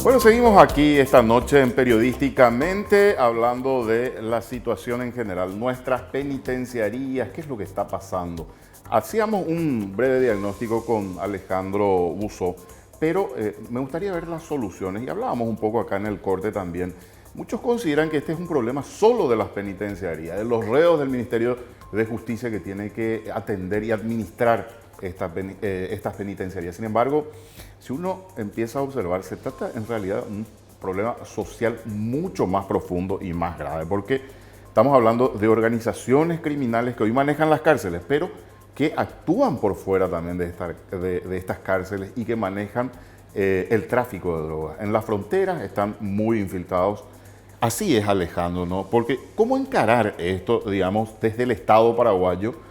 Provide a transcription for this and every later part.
Bueno, seguimos aquí esta noche en Periodísticamente hablando de la situación en general, nuestras penitenciarías, qué es lo que está pasando. Hacíamos un breve diagnóstico con Alejandro Busso, pero me gustaría ver las soluciones y hablábamos un poco acá en el corte también. Muchos consideran que este es un problema solo de las penitenciarías, de los reos del Ministerio de Justicia que tiene que atender y administrar estas penitenciarías. Sin embargo, si uno empieza a observar, se trata en realidad de un problema social mucho más profundo y más grave, porque estamos hablando de organizaciones criminales que hoy manejan las cárceles, pero que actúan por fuera también de estas cárceles y que manejan el tráfico de drogas. En las fronteras están muy infiltrados. Así es, Alejandro, ¿no? Porque ¿cómo encarar esto, digamos, desde el Estado paraguayo,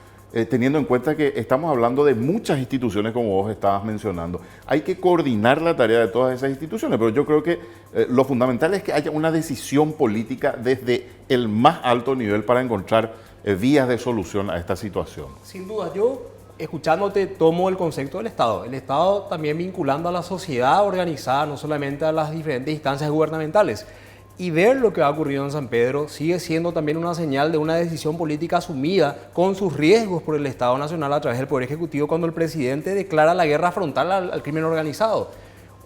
teniendo en cuenta que estamos hablando de muchas instituciones, como vos estabas mencionando? Hay que coordinar la tarea de todas esas instituciones, pero yo creo que lo fundamental es que haya una decisión política desde el más alto nivel para encontrar vías de solución a esta situación. Sin duda, yo escuchándote tomo el concepto del Estado. El Estado también vinculando a la sociedad organizada, no solamente a las diferentes instancias gubernamentales. Y ver lo que ha ocurrido en San Pedro sigue siendo también una señal de una decisión política asumida con sus riesgos por el Estado Nacional a través del Poder Ejecutivo cuando el presidente declara la guerra frontal al crimen organizado.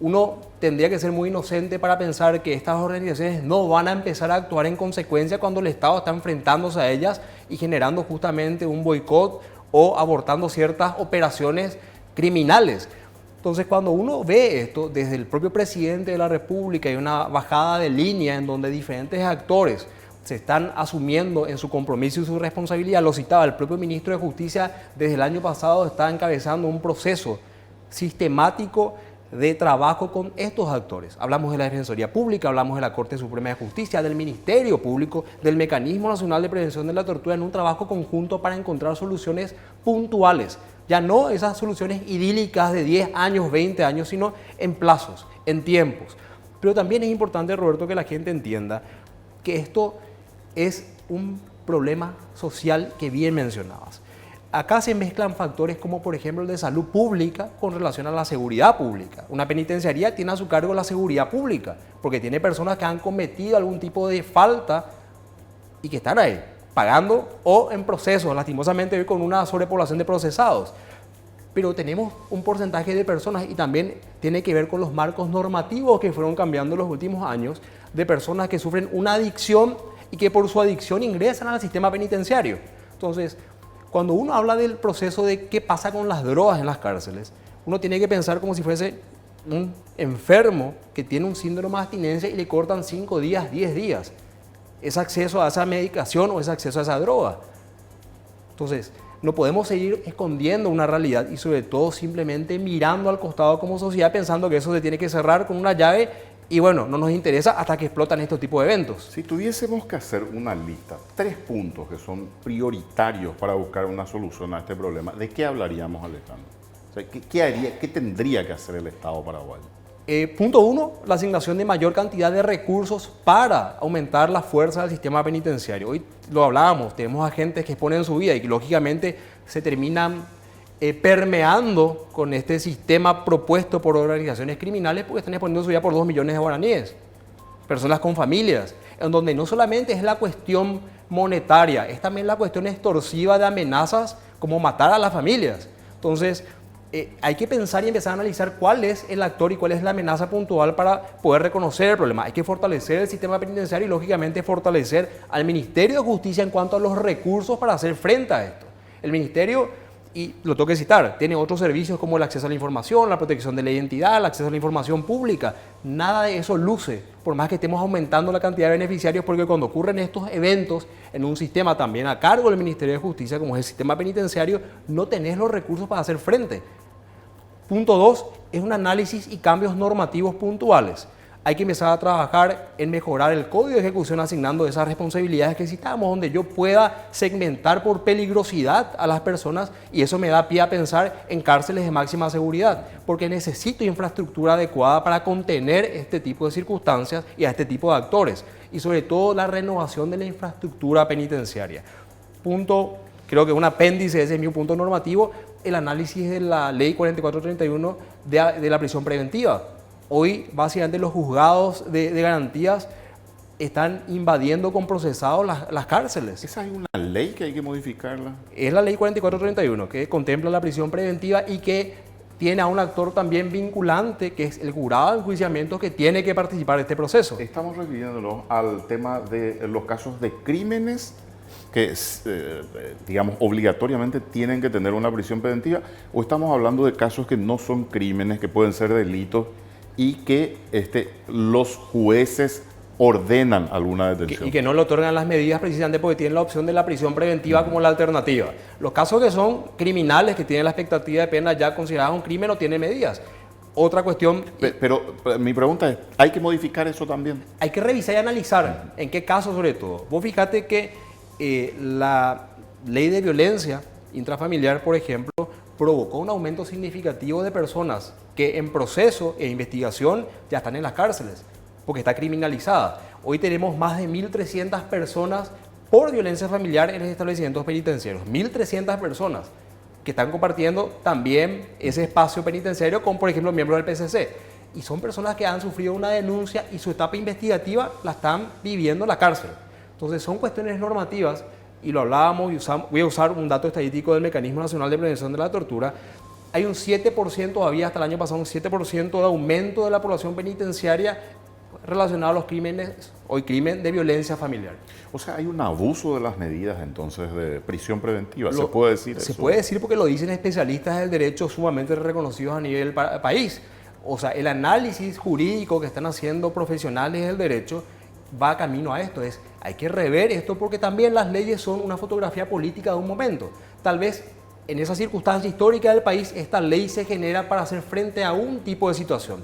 Uno tendría que ser muy inocente para pensar que estas organizaciones no van a empezar a actuar en consecuencia cuando el Estado está enfrentándose a ellas y generando justamente un boicot o abortando ciertas operaciones criminales. Entonces, cuando uno ve esto desde el propio presidente de la República, hay una bajada de línea en donde diferentes actores se están asumiendo en su compromiso y su responsabilidad. Lo citaba, el propio ministro de Justicia desde el año pasado está encabezando un proceso sistemático de trabajo con estos actores. Hablamos de la Defensoría Pública, hablamos de la Corte Suprema de Justicia, del Ministerio Público, del Mecanismo Nacional de Prevención de la Tortura, en un trabajo conjunto para encontrar soluciones puntuales. Ya no esas soluciones idílicas de 10 años, 20 años, sino en plazos, en tiempos. Pero también es importante, Roberto, que la gente entienda que esto es un problema social que bien mencionabas. Acá se mezclan factores como, por ejemplo, el de salud pública con relación a la seguridad pública. Una penitenciaría tiene a su cargo la seguridad pública, porque tiene personas que han cometido algún tipo de falta y que están ahí, pagando o en proceso, lastimosamente hoy con una sobrepoblación de procesados. Pero tenemos un porcentaje de personas, y también tiene que ver con los marcos normativos que fueron cambiando en los últimos años, de personas que sufren una adicción y que por su adicción ingresan al sistema penitenciario. Entonces, cuando uno habla del proceso de qué pasa con las drogas en las cárceles, uno tiene que pensar como si fuese un enfermo que tiene un síndrome de abstinencia y le cortan 5 días, 10 días. Es acceso a esa medicación o es acceso a esa droga. Entonces, no podemos seguir escondiendo una realidad y sobre todo simplemente mirando al costado como sociedad pensando que eso se tiene que cerrar con una llave y bueno, no nos interesa hasta que explotan estos tipos de eventos. Si tuviésemos que hacer una lista, 3 puntos que son prioritarios para buscar una solución a este problema, ¿de qué hablaríamos, Alejandro? O sea, ¿qué tendría que hacer el Estado paraguayo? Punto 1, la asignación de mayor cantidad de recursos para aumentar la fuerza del sistema penitenciario. Hoy lo hablábamos, tenemos agentes que exponen su vida y que lógicamente se terminan permeando con este sistema propuesto por organizaciones criminales porque están exponiendo su vida por 2 millones de guaraníes. Personas con familias, en donde no solamente es la cuestión monetaria, es también la cuestión extorsiva de amenazas como matar a las familias. Entonces, hay que pensar y empezar a analizar cuál es el actor y cuál es la amenaza puntual para poder reconocer el problema. Hay que fortalecer el sistema penitenciario y lógicamente fortalecer al Ministerio de Justicia en cuanto a los recursos para hacer frente a esto. El Ministerio, y lo tengo que citar, tiene otros servicios como el acceso a la información, la protección de la identidad, el acceso a la información pública. Nada de eso luce, por más que estemos aumentando la cantidad de beneficiarios, porque cuando ocurren estos eventos en un sistema también a cargo del Ministerio de Justicia, como es el sistema penitenciario, no tenés los recursos para hacer frente. Punto 2 es un análisis y cambios normativos puntuales. Hay que empezar a trabajar en mejorar el código de ejecución asignando esas responsabilidades que citamos, donde yo pueda segmentar por peligrosidad a las personas y eso me da pie a pensar en cárceles de máxima seguridad, porque necesito infraestructura adecuada para contener este tipo de circunstancias y a este tipo de actores y sobre todo la renovación de la infraestructura penitenciaria. Creo que un apéndice de ese mismo punto normativo, el análisis de la ley 4431 de la prisión preventiva. Hoy, básicamente, los juzgados de garantías están invadiendo con procesados las cárceles. ¿Esa es una ley que hay que modificarla? Es la ley 4431, que contempla la prisión preventiva y que tiene a un actor también vinculante, que es el jurado de enjuiciamiento, que tiene que participar de este proceso. Estamos refiriéndonos al tema de los casos de crímenes que, digamos, obligatoriamente tienen que tener una prisión preventiva, o estamos hablando de casos que no son crímenes, que pueden ser delitos y que los jueces ordenan alguna detención. Y que no le otorgan las medidas precisamente porque tienen la opción de la prisión preventiva como la alternativa. Los casos que son criminales, que tienen la expectativa de pena ya considerada un crimen, no tienen medidas. Otra cuestión... Pero mi pregunta es, ¿hay que modificar eso también? Hay que revisar y analizar en qué casos sobre todo. Vos fíjate que la ley de violencia intrafamiliar, por ejemplo, provocó un aumento significativo de personas que en proceso e investigación ya están en las cárceles, porque está criminalizada. Hoy tenemos más de 1.300 personas por violencia familiar en los establecimientos penitenciarios. 1.300 personas que están compartiendo también ese espacio penitenciario con, por ejemplo, miembros del PCC. Y son personas que han sufrido una denuncia y su etapa investigativa la están viviendo en la cárcel. Entonces son cuestiones normativas, y lo hablábamos, y voy a usar un dato estadístico del Mecanismo Nacional de Prevención de la Tortura. Hay un 7%, todavía hasta el año pasado, un 7% de aumento de la población penitenciaria relacionado a los crímenes, hoy crimen de violencia familiar. O sea, hay un abuso de las medidas entonces de prisión preventiva, ¿se puede decir eso? Se puede decir porque lo dicen especialistas del derecho sumamente reconocidos a nivel país. O sea, el análisis jurídico que están haciendo profesionales del derecho va camino a esto, hay que rever esto porque también las leyes son una fotografía política de un momento. Tal vez en esa circunstancia histórica del país esta ley se genera para hacer frente a un tipo de situación,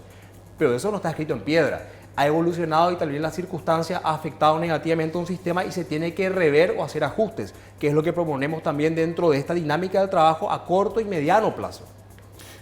pero eso no está escrito en piedra. Ha evolucionado y tal vez la circunstancia ha afectado negativamente a un sistema y se tiene que rever o hacer ajustes, que es lo que proponemos también dentro de esta dinámica del trabajo a corto y mediano plazo.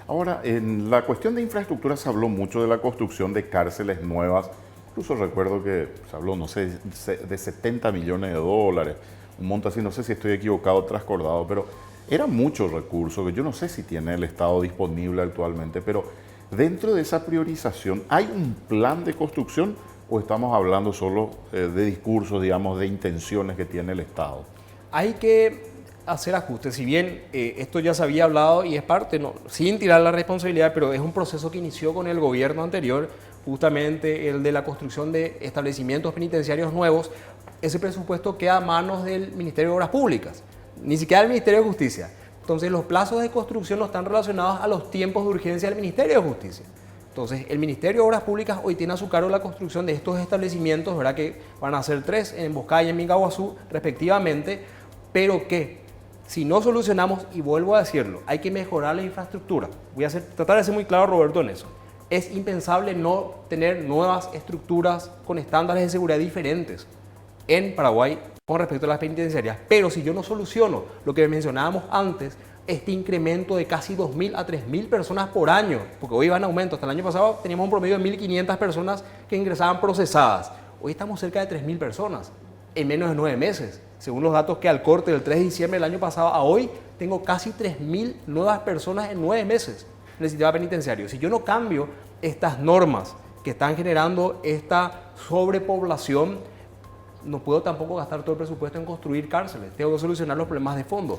Ahora, en la cuestión de infraestructura se habló mucho de la construcción de cárceles nuevas. Incluso recuerdo que se habló, no sé, de 70 millones de dólares, un monto así, no sé si estoy equivocado, trascordado, pero eran muchos recursos que yo no sé si tiene el Estado disponible actualmente, pero dentro de esa priorización, ¿hay un plan de construcción o estamos hablando solo de discursos, digamos, de intenciones que tiene el Estado? Hay que hacer ajustes, si bien esto ya se había hablado y es parte, no, sin tirar la responsabilidad, pero es un proceso que inició con el gobierno anterior, justamente el de la construcción de establecimientos penitenciarios nuevos. Ese presupuesto queda a manos del Ministerio de Obras Públicas, ni siquiera del Ministerio de Justicia. Entonces los plazos de construcción no están relacionados a los tiempos de urgencia del Ministerio de Justicia. Entonces el Ministerio de Obras Públicas hoy tiene a su cargo la construcción de estos establecimientos, ¿verdad? Que van a ser 3 en Emboscada y en Mingaguazú respectivamente, pero que si no solucionamos, y vuelvo a decirlo, hay que mejorar la infraestructura. Voy a tratar de ser muy claro, Roberto, en eso. Es impensable no tener nuevas estructuras con estándares de seguridad diferentes en Paraguay con respecto a las penitenciarias. Pero si yo no soluciono lo que mencionábamos antes, este incremento de casi 2.000 a 3.000 personas por año, porque hoy va en aumento, hasta el año pasado teníamos un promedio de 1.500 personas que ingresaban procesadas. Hoy estamos cerca de 3.000 personas en menos de 9 meses. Según los datos que al corte del 3 de diciembre del año pasado a hoy, tengo casi 3.000 nuevas personas en 9 meses en el sistema penitenciario. Si yo no cambio estas normas que están generando esta sobrepoblación, no puedo tampoco gastar todo el presupuesto en construir cárceles. Tengo que solucionar los problemas de fondo.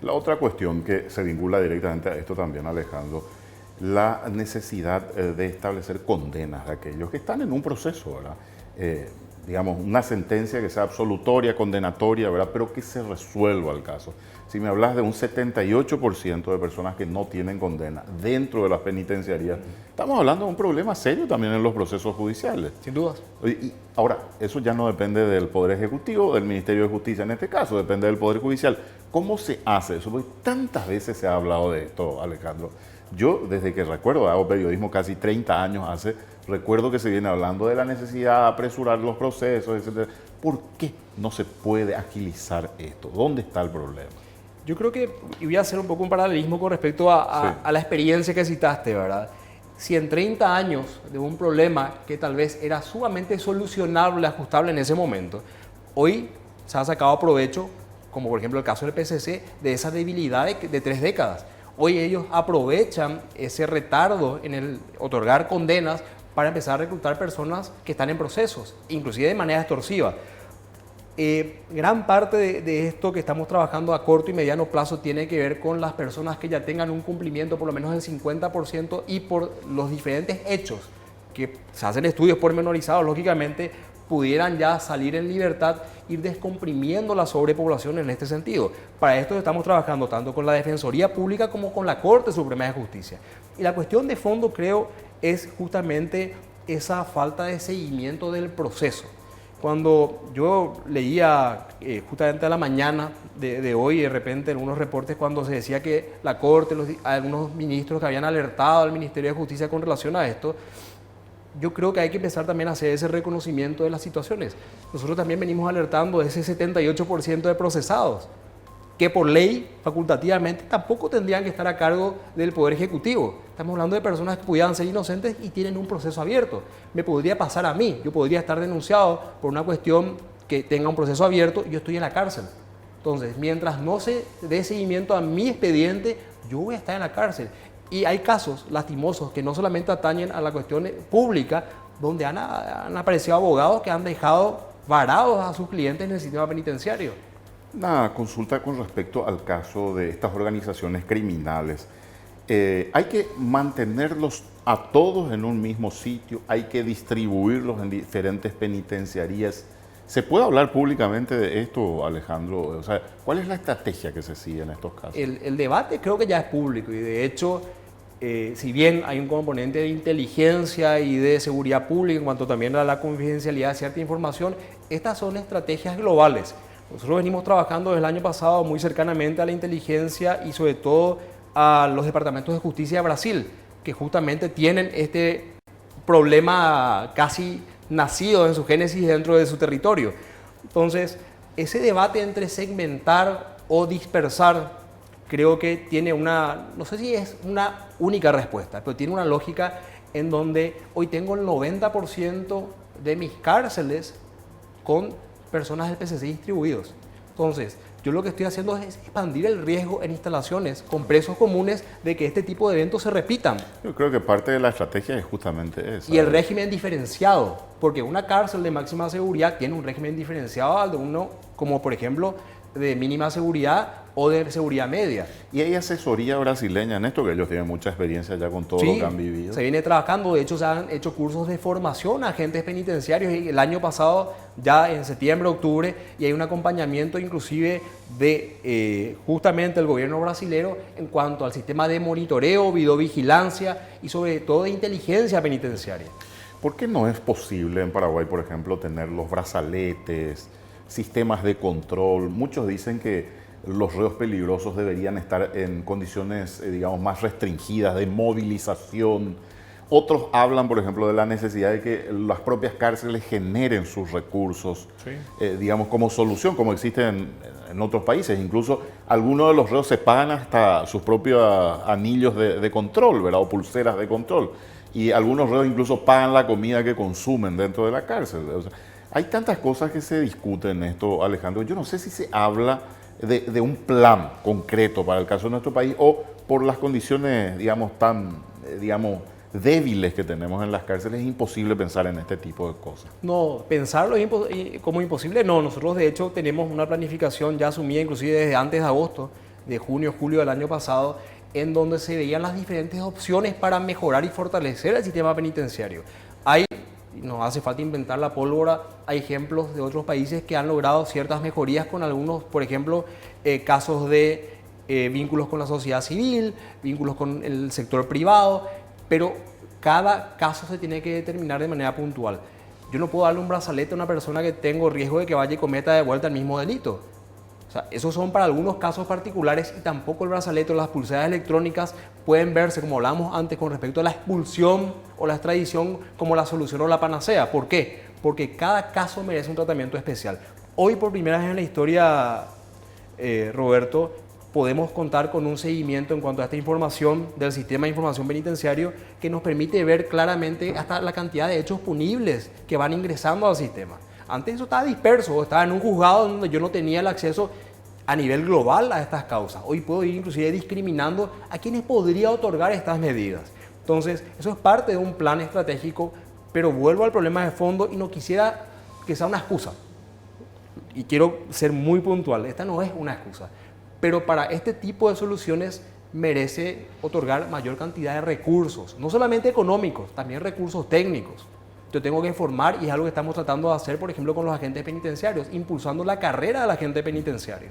La otra cuestión que se vincula directamente a esto también, Alejandro, la necesidad de establecer condenas de aquellos que están en un proceso, ¿verdad? Digamos, una sentencia que sea absolutoria, condenatoria, ¿verdad? Pero que se resuelva el caso. Si me hablas de un 78% de personas que no tienen condena dentro de las penitenciarías, estamos hablando de un problema serio también en los procesos judiciales. Sin dudas. Y ahora, eso ya no depende del Poder Ejecutivo, del Ministerio de Justicia en este caso, depende del Poder Judicial. ¿Cómo se hace eso? Porque tantas veces se ha hablado de esto, Alejandro. Yo, desde que recuerdo, hago periodismo casi 30 años hace, recuerdo que se viene hablando de la necesidad de apresurar los procesos, etc. ¿Por qué no se puede agilizar esto? ¿Dónde está el problema? Yo creo que, y voy a hacer un poco un paralelismo con respecto a la experiencia que citaste, ¿verdad? Si en 30 años de un problema que tal vez era sumamente solucionable, ajustable en ese momento, hoy se ha sacado provecho, como por ejemplo el caso del PCC, de esa debilidad de 3 décadas. Hoy ellos aprovechan ese retardo en el otorgar condenas para empezar a reclutar personas que están en procesos, inclusive de manera extorsiva. Gran parte de esto que estamos trabajando a corto y mediano plazo tiene que ver con las personas que ya tengan un cumplimiento por lo menos del 50% y por los diferentes hechos que se hacen estudios pormenorizados, lógicamente pudieran ya salir en libertad, ir descomprimiendo la sobrepoblación en este sentido. Para esto estamos trabajando tanto con la Defensoría Pública como con la Corte Suprema de Justicia. Y la cuestión de fondo, creo, es justamente esa falta de seguimiento del proceso. Cuando yo leía justamente a la mañana de hoy, de repente en unos reportes, cuando se decía que la Corte, algunos ministros que habían alertado al Ministerio de Justicia con relación a esto, yo creo que hay que empezar también a hacer ese reconocimiento de las situaciones. Nosotros también venimos alertando de ese 78% de procesados, que por ley, facultativamente, tampoco tendrían que estar a cargo del Poder Ejecutivo. Estamos hablando de personas que pudieran ser inocentes y tienen un proceso abierto. Me podría pasar a mí, yo podría estar denunciado por una cuestión que tenga un proceso abierto y yo estoy en la cárcel. Entonces, mientras no se dé seguimiento a mi expediente, yo voy a estar en la cárcel. Y hay casos lastimosos que no solamente atañen a la cuestión pública, donde han aparecido abogados que han dejado varados a sus clientes en el sistema penitenciario. Una consulta con respecto al caso de estas organizaciones criminales. ¿Hay que mantenerlos a todos en un mismo sitio? ¿Hay que distribuirlos en diferentes penitenciarías? ¿Se puede hablar públicamente de esto, Alejandro? O sea, ¿cuál es la estrategia que se sigue en estos casos? El debate creo que ya es público y de hecho, si bien hay un componente de inteligencia y de seguridad pública en cuanto también a la confidencialidad de cierta información, estas son estrategias globales. Nosotros venimos trabajando desde el año pasado muy cercanamente a la inteligencia y sobre todo a los departamentos de justicia de Brasil, que justamente tienen este problema casi nacido en su génesis dentro de su territorio. Entonces, ese debate entre segmentar o dispersar creo que tiene no sé si es una única respuesta, pero tiene una lógica en donde hoy tengo el 90% de mis cárceles con personas del PCC distribuidos. Entonces, yo lo que estoy haciendo es expandir el riesgo en instalaciones con presos comunes de que este tipo de eventos se repitan. Yo creo que parte de la estrategia es justamente eso. Y el régimen diferenciado, porque una cárcel de máxima seguridad tiene un régimen diferenciado al de uno, como por ejemplo, de mínima seguridad o de seguridad media. Y hay asesoría brasileña en esto, que ellos tienen mucha experiencia ya con todo Sí, lo que han vivido. se viene trabajando, de hecho se han hecho cursos de formación a agentes penitenciarios y el año pasado, ya en septiembre, octubre, y hay un acompañamiento inclusive de justamente el gobierno brasilero en cuanto al sistema de monitoreo, videovigilancia y sobre todo de inteligencia penitenciaria. ¿Por qué no es posible en Paraguay, por ejemplo, tener los brazaletes, sistemas de control? Muchos dicen que los reos peligrosos deberían estar en condiciones, digamos, más restringidas de movilización. Otros hablan, por ejemplo, de la necesidad de que las propias cárceles generen sus recursos, sí, digamos, como solución, como existe en otros países. Incluso algunos de los reos se pagan hasta sus propios anillos de control, ¿verdad? O pulseras de control. Y algunos reos incluso pagan la comida que consumen dentro de la cárcel. O sea, hay tantas cosas que se discuten en esto, Alejandro. Yo no sé si se habla de un plan concreto para el caso de nuestro país o por las condiciones, digamos, tan, débiles que tenemos en las cárceles, es imposible pensar en este tipo de cosas. No, pensarlo como imposible, no. Nosotros, de hecho, tenemos una planificación ya asumida, inclusive desde antes de agosto, de junio, julio del año pasado, en donde se veían las diferentes opciones para mejorar y fortalecer el sistema penitenciario. No hace falta inventar la pólvora, hay ejemplos de otros países que han logrado ciertas mejorías con algunos, por ejemplo, casos de vínculos con la sociedad civil, vínculos con el sector privado, pero cada caso se tiene que determinar de manera puntual. Yo no puedo darle un brazalete a una persona que tengo riesgo de que vaya y cometa de vuelta el mismo delito. O sea, esos son para algunos casos particulares y tampoco el brazalete o las pulseras electrónicas pueden verse, como hablábamos antes, con respecto a la expulsión o la extradición como la solución o la panacea. ¿Por qué? Porque cada caso merece un tratamiento especial. Hoy, por primera vez en la historia, Roberto, podemos contar con un seguimiento en cuanto a esta información del sistema de información penitenciario que nos permite ver claramente hasta la cantidad de hechos punibles que van ingresando al sistema. Antes eso estaba disperso, estaba en un juzgado donde yo no tenía el acceso a nivel global a estas causas. Hoy puedo ir inclusive discriminando a quienes podría otorgar estas medidas. Entonces, eso es parte de un plan estratégico Pero vuelvo al problema de fondo y no quisiera que sea una excusa. Y quiero ser muy puntual, esta no es una excusa. Pero para este tipo de soluciones merece otorgar mayor cantidad de recursos, no solamente económicos, también recursos técnicos. Yo tengo que informar y es algo que estamos tratando de hacer, por ejemplo, con los agentes penitenciarios, impulsando la carrera del agente penitenciario,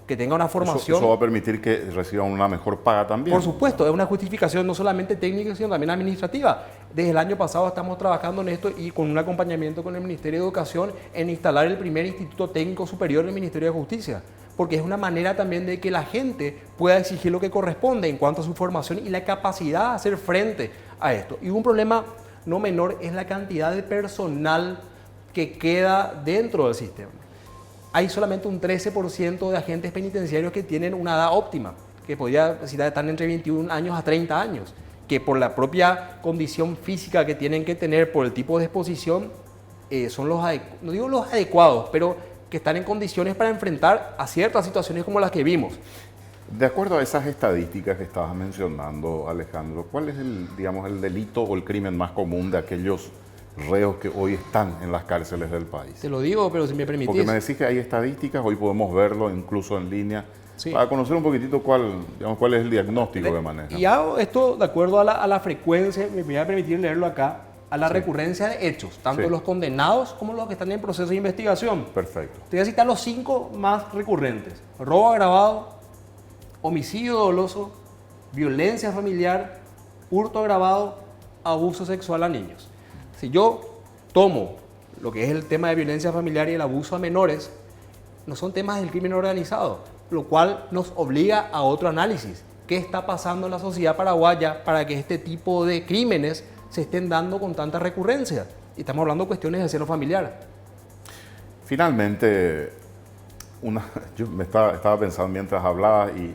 que tenga una formación. Eso va a permitir que reciban una mejor paga también. Por supuesto, es una justificación no solamente técnica, sino también administrativa. Desde el año pasado estamos trabajando en esto y con un acompañamiento con el Ministerio de Educación en instalar el primer Instituto Técnico Superior del Ministerio de Justicia, porque es una manera también de que la gente pueda exigir lo que corresponde en cuanto a su formación y la capacidad de hacer frente a esto. Y un problema no menor es la cantidad de personal que queda dentro del sistema. Hay solamente un 13% de agentes penitenciarios que tienen una edad óptima, que podría decir estar entre 21 años a 30 años, que por la propia condición física que tienen que tener, por el tipo de exposición, son no digo los adecuados, pero que están en condiciones para enfrentar a ciertas situaciones como las que vimos. De acuerdo a esas estadísticas que estabas mencionando, Alejandro, ¿cuál es el delito o el crimen más común de aquellos reos que hoy están en las cárceles del país? Te lo digo, pero si me permitís. Porque me decís que hay estadísticas, hoy podemos verlo incluso en línea, sí, para conocer un poquitito cuál es el diagnóstico que manejan. Y hago esto de acuerdo a la frecuencia, me voy a permitir leerlo acá, a la recurrencia de hechos, tanto los condenados como los que están en proceso de investigación. Perfecto. Te voy a citar los 5 más recurrentes: robo agravado, homicidio doloso, violencia familiar, hurto agravado, abuso sexual a niños. Si yo tomo lo que es el tema de violencia familiar y el abuso a menores, no son temas del crimen organizado, lo cual nos obliga a otro análisis. ¿Qué está pasando en la sociedad paraguaya para que este tipo de crímenes se estén dando con tanta recurrencia? Y estamos hablando de cuestiones de seno familiar. Finalmente, yo estaba pensando mientras hablabas y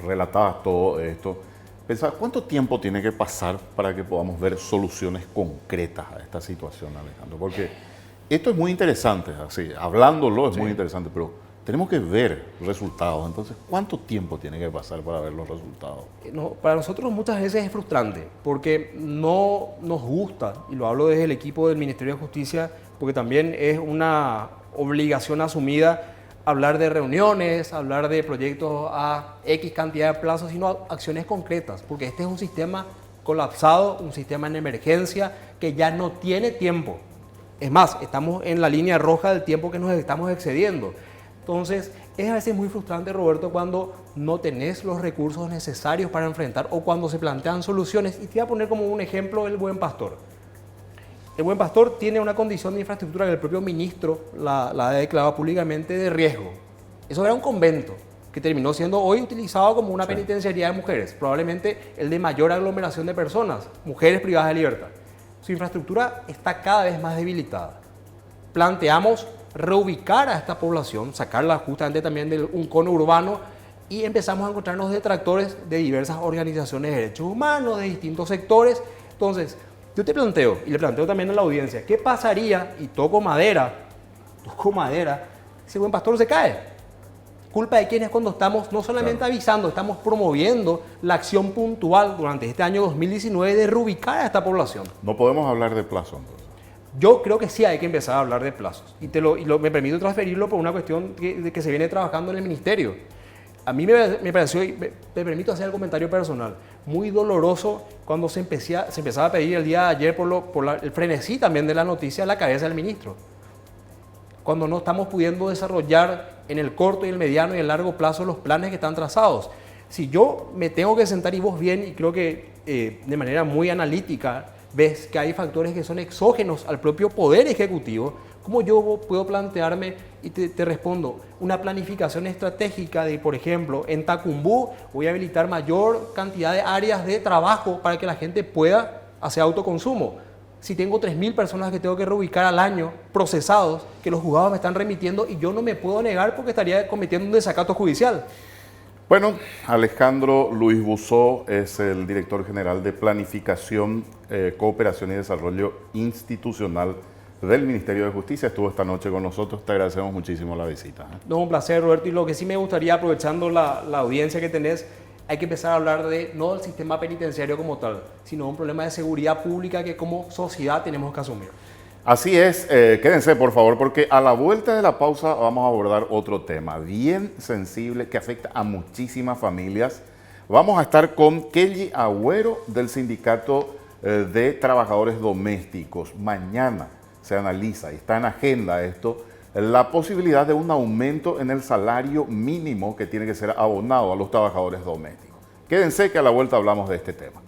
relatabas todo esto, pensaba, ¿cuánto tiempo tiene que pasar para que podamos ver soluciones concretas a esta situación, Alejandro? Porque esto es muy interesante, así, hablándolo es muy interesante, pero tenemos que ver resultados. Entonces, ¿cuánto tiempo tiene que pasar para ver los resultados? No, para nosotros muchas veces es frustrante, porque no nos gusta, y lo hablo desde el equipo del Ministerio de Justicia, porque también es una obligación asumida hablar de reuniones, hablar de proyectos a X cantidad de plazos, sino acciones concretas, porque este es un sistema colapsado, un sistema en emergencia que ya no tiene tiempo. Es más, estamos en la línea roja del tiempo que nos estamos excediendo. Entonces, es a veces muy frustrante, Roberto, cuando no tenés los recursos necesarios para enfrentar o cuando se plantean soluciones. Y te voy a poner como un ejemplo el Buen Pastor. El Buen Pastor tiene una condición de infraestructura que el propio ministro la ha declarado públicamente de riesgo. Eso era un convento que terminó siendo hoy utilizado como una penitenciaría de mujeres, probablemente el de mayor aglomeración de personas, mujeres privadas de libertad. Su infraestructura está cada vez más debilitada. Planteamos reubicar a esta población, sacarla justamente también de un cono urbano, y empezamos a encontrarnos detractores de diversas organizaciones de derechos humanos, de distintos sectores. Entonces, yo te planteo, y le planteo también a la audiencia, ¿qué pasaría, y toco madera, si el Buen Pastor se cae? ¿Culpa de quién es cuando estamos no solamente avisando, estamos promoviendo la acción puntual durante este año 2019 de reubicar a esta población? No podemos hablar de plazo, entonces. Yo creo que sí hay que empezar a hablar de plazos, y me permito transferirlo por una cuestión que se viene trabajando en el ministerio. A mí me pareció, y me permito hacer el comentario personal, muy doloroso cuando se empezaba a pedir el día de ayer por el frenesí también de la noticia a la cabeza del ministro. Cuando no estamos pudiendo desarrollar en el corto y el mediano y el largo plazo los planes que están trazados. Si yo me tengo que sentar, y vos bien, y creo que de manera muy analítica, ves que hay factores que son exógenos al propio Poder Ejecutivo, ¿cómo yo puedo plantearme, y te respondo, una planificación estratégica de, por ejemplo, en Tacumbú voy a habilitar mayor cantidad de áreas de trabajo para que la gente pueda hacer autoconsumo? Si tengo 3.000 personas que tengo que reubicar al año, procesados, que los juzgados me están remitiendo y yo no me puedo negar porque estaría cometiendo un desacato judicial. Bueno, Alejandro Luis Buzó es el director general de Planificación, Cooperación y Desarrollo Institucional del Ministerio de Justicia. Estuvo esta noche con nosotros. Te agradecemos muchísimo la visita. No, un placer, Roberto. Y lo que sí me gustaría, aprovechando la audiencia que tenés, hay que empezar a hablar de no del sistema penitenciario como tal, sino un problema de seguridad pública que como sociedad tenemos que asumir. Así es, quédense por favor, porque a la vuelta de la pausa vamos a abordar otro tema bien sensible que afecta a muchísimas familias. Vamos a estar con Kelly Agüero del Sindicato de Trabajadores Domésticos. Mañana se analiza y está en agenda esto, la posibilidad de un aumento en el salario mínimo que tiene que ser abonado a los trabajadores domésticos. Quédense que a la vuelta hablamos de este tema.